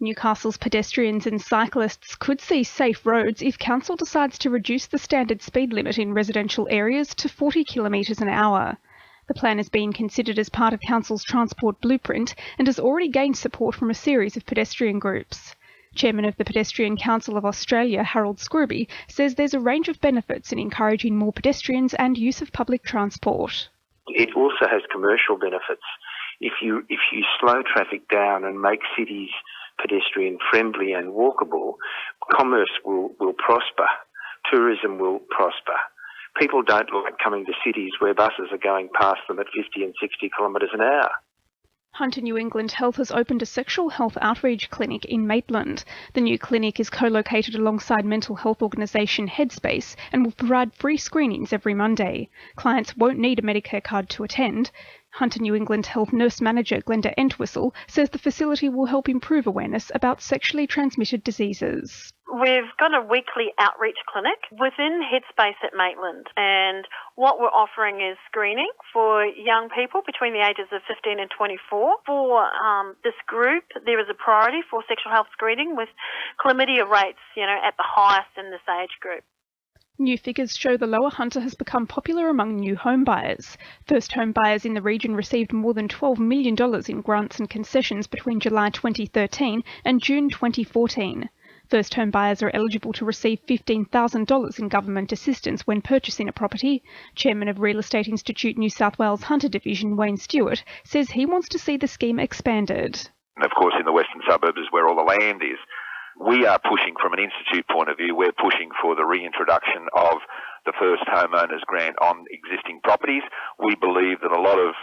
Newcastle's pedestrians and cyclists could see safe roads if council decides to reduce the standard speed limit in residential areas to 40 kilometres an hour. The plan is being considered as part of council's transport blueprint and has already gained support from a series of pedestrian groups. Chairman of the Pedestrian Council of Australia, Harold Scrooby, says there's a range of benefits in encouraging more pedestrians and use of public transport. It also has commercial benefits. If you slow traffic down and make cities pedestrian friendly and walkable, commerce will prosper, tourism will prosper. People don't like coming to cities where buses are going past them at 50 and 60 kilometres an hour. Hunter New England Health has opened a sexual health outreach clinic in Maitland. The new clinic is co-located alongside mental health organisation Headspace and will provide free screenings every Monday. Clients won't need a Medicare card to attend. Hunter New England Health Nurse Manager Glenda Entwistle says the facility will help improve awareness about sexually transmitted diseases. We've got a weekly outreach clinic within Headspace at Maitland, and what we're offering is screening for young people between the ages of 15 and 24. For this group, there is a priority for sexual health screening with chlamydia rates, at the highest in this age group. New figures show the Lower Hunter has become popular among new home buyers. First home buyers in the region received more than $12 million in grants and concessions between July 2013 and June 2014. First home buyers are eligible to receive $15,000 in government assistance when purchasing a property. Chairman of Real Estate Institute New South Wales Hunter Division, Wayne Stewart, says he wants to see the scheme expanded. And of course, in the western suburbs is where all the land is. We are pushing from an institute point of view, we're pushing for the reintroduction of the first homeowners grant on existing properties. We believe that a lot of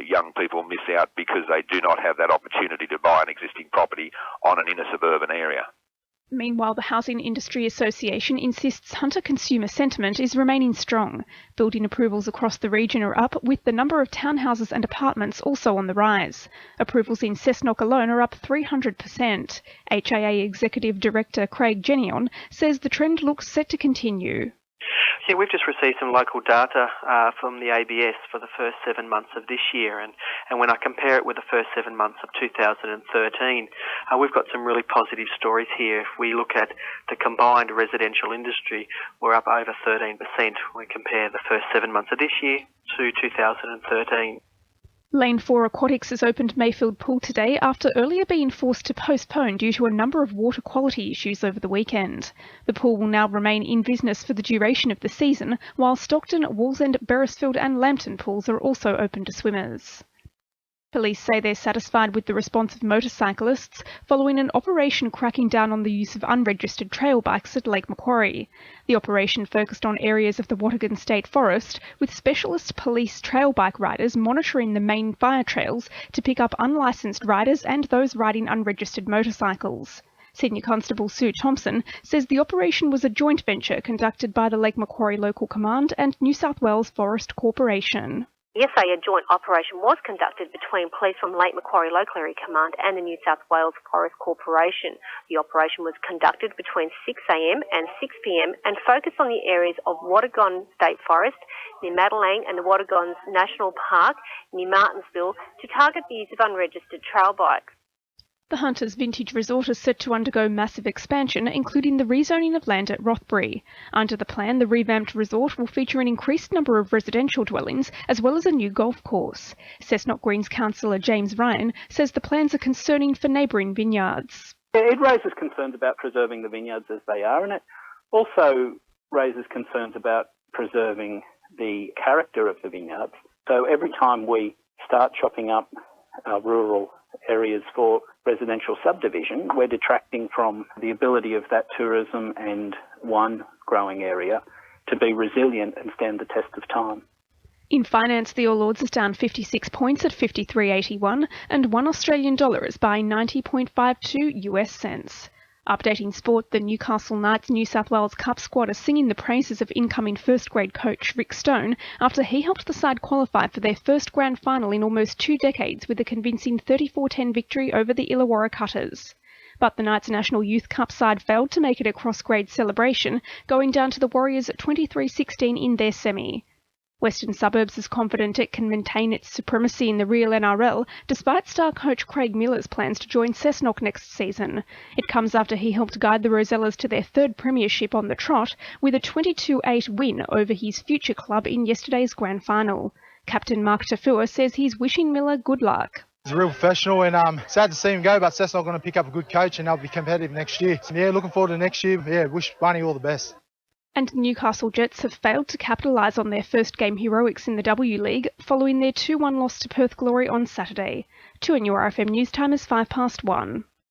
young people miss out because they do not have that opportunity to buy an existing property on an inner suburban area. Meanwhile, the Housing Industry Association insists Hunter consumer sentiment is remaining strong. Building approvals across the region are up, with the number of townhouses and apartments also on the rise. Approvals in Cessnock alone are up 300%. HIA Executive Director Craig Genion says the trend looks set to continue. Yeah, we've just received some local data from the ABS for the first 7 months of this year, and when I compare it with the first 7 months of 2013, we've got some really positive stories here. If we look at the combined residential industry, we're up over 13% when we compare the first 7 months of this year to 2013. Lane 4 Aquatics has opened Mayfield Pool today after earlier being forced to postpone due to a number of water quality issues over the weekend. The pool will now remain in business for the duration of the season, while Stockton, Wallsend, Beresfield and Lambton pools are also open to swimmers. Police say they're satisfied with the response of motorcyclists following an operation cracking down on the use of unregistered trail bikes at Lake Macquarie. The operation focused on areas of the Watergan State Forest, with specialist police trail bike riders monitoring the main fire trails to pick up unlicensed riders and those riding unregistered motorcycles. Senior Constable Sue Thompson says the operation was a joint venture conducted by the Lake Macquarie Local Command and New South Wales Forest Corporation. Yesterday, a joint operation was conducted between police from Lake Macquarie Local Area Command and the New South Wales Forest Corporation. The operation was conducted between 6 a.m. and 6 p.m. and focused on the areas of Watergan State Forest, near Madelang, and the Watergans National Park near Martinsville to target the use of unregistered trail bikes. The Hunters Vintage Resort is set to undergo massive expansion, including the rezoning of land at Rothbury. Under the plan, the revamped resort will feature an increased number of residential dwellings, as well as a new golf course. Cessnock Greens councillor James Ryan says the plans are concerning for neighbouring vineyards. It raises concerns about preserving the vineyards as they are, and it also raises concerns about preserving the character of the vineyards. So every time we start chopping up rural areas for residential subdivision, we're detracting from the ability of that tourism and one growing area to be resilient and stand the test of time. In finance, the All Ords is down 56 points at 53.81 and $1 Australian is buying 90.52 US cents. Updating sport, the Newcastle Knights New South Wales Cup squad are singing the praises of incoming first-grade coach Rick Stone after he helped the side qualify for their first grand final in almost 2 decades with a convincing 34-10 victory over the Illawarra Cutters. But the Knights National Youth Cup side failed to make it a cross-grade celebration, going down to the Warriors at 23-16 in their semi. Western Suburbs is confident it can maintain its supremacy in the real NRL despite star coach Craig Miller's plans to join Cessnock next season. It comes after he helped guide the Rosellas to their third premiership on the trot with a 22-8 win over his future club in yesterday's grand final. Captain Mark Tafua says he's wishing Miller good luck. He's a real professional and sad to see him go, but Cessnock going to pick up a good coach and they'll be competitive next year. Yeah, looking forward to next year. Yeah, wish Barney all the best. And Newcastle Jets have failed to capitalise on their first game heroics in the W League following their 2-1 loss to Perth Glory on Saturday. 2 in your RFM News Time is 1:05.